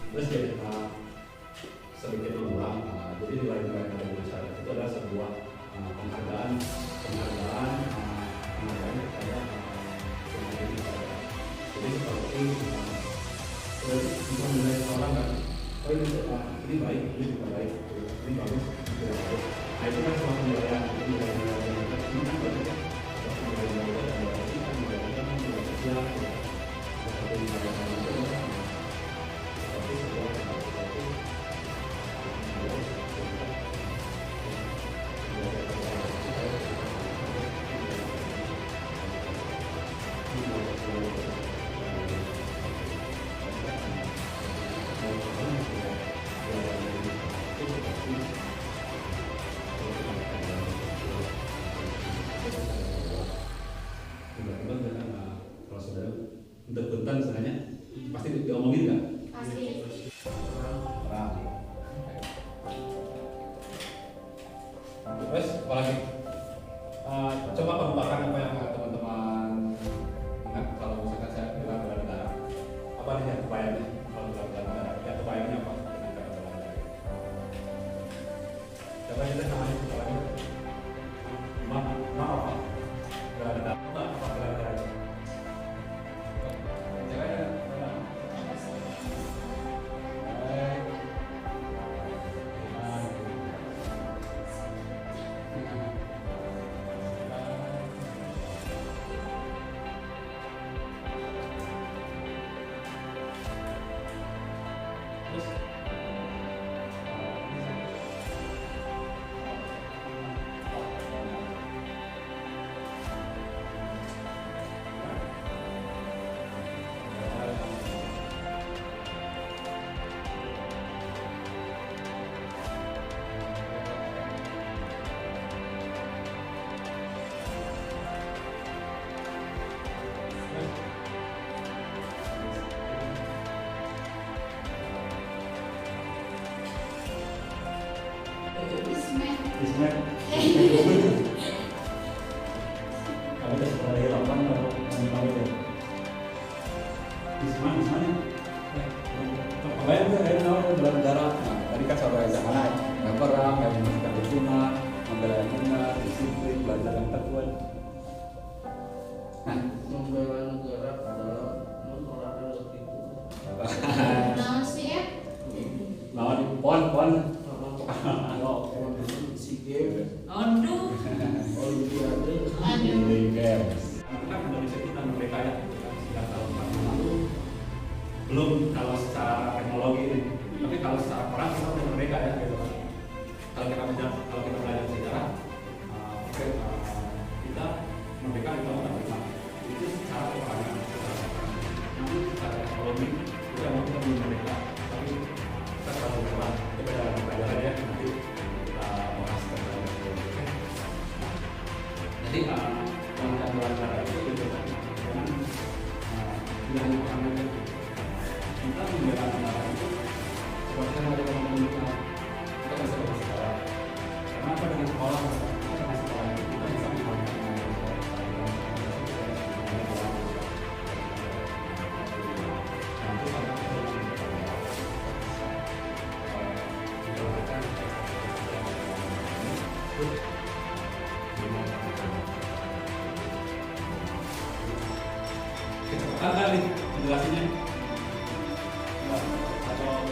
Terus kita sedikit mengulang, jadi nilai-nilai dari masyarakat itu adalah sebuah penghargaan kepada jadi seperti untuk menilai orang kan, oh ini baik, ini juga baik, ini bagus, ini tidak baik. Nah itu kan semua penilaian, ini kan berarti untuk bentan misalnya pasti diomongin nggak? Pasti. Perang. Terus apalagi? Coba kemukakan apa yang teman-teman ingat kalau misalkan saya bilang bela negara. Apa nih yang kebayangnya kalau bilang bela negara? Ya kebayangnya apa dengan kata bela negara? Coba kita namanya apalagi? Ma apa? Bela negara. Apa bela negara? Bismillah. Kalau udah setelah delapan kalau tahu itu. Bismillah. Kebayang nggak ada nama bela negara? Nah, tadi kan saudara Zahana, nggak perang, nggak memasukkan dukungan, membela negara, disiplin, belajar yang tekun. Nah, membela negara adalah menolak itu. Nah, sih ya. lawan pon. Si game, Aduh. Olimpiade, Kan Indonesia kita merdeka ya sejak tahun 46 belum kalau secara teknologi ini, tapi kalau secara perang kita udah merdeka ya gitu kan. Kalau kita belajar sejarah, kita merdeka di tahun 45 itu secara peperangan. Namun secara teknologi itu emang kita belum merdeka, tapi kita selalu berperang. Itu pelajaran ya nanti kita bahas tentang itu. Jadi langkah negara itu dengan tidak hanya perang saja. Kita membela negara itu seperti yang ada dalam pemerintahan. Kita bisa bersekolah. Karena apa dengan sekolah? Kita dengan sekolah itu kita bisa menghargai kecepatan kali menjelasinya atau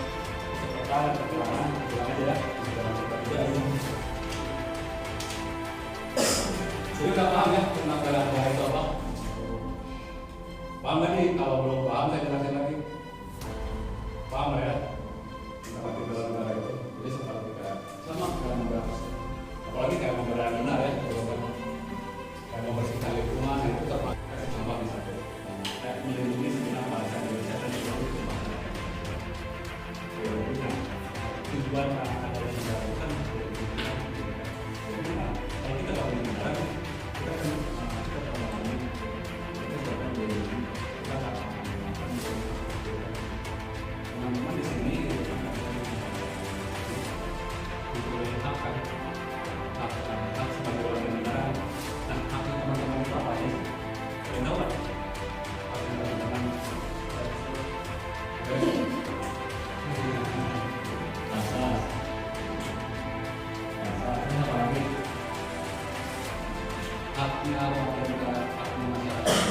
kecepatan kecurangan bilang aja ya jadi udah paham ya tentang bela negara itu apa? Paham gak nih? Kalau belum paham saya jelasin lagi. Paham gak ya? Seperti bela negara itu jadi seperti kayak sama bela negara, apalagi kayak membela benar ya, kayak membersihkan lingkungan itu terpakai sama misalnya melindungi segenap bangsa Indonesia dan seluruh masyarakat. Tujuan ada negara itu kan kalau kita nggak punya negara, kita kan kita haknya warga negara, haknya masyarakat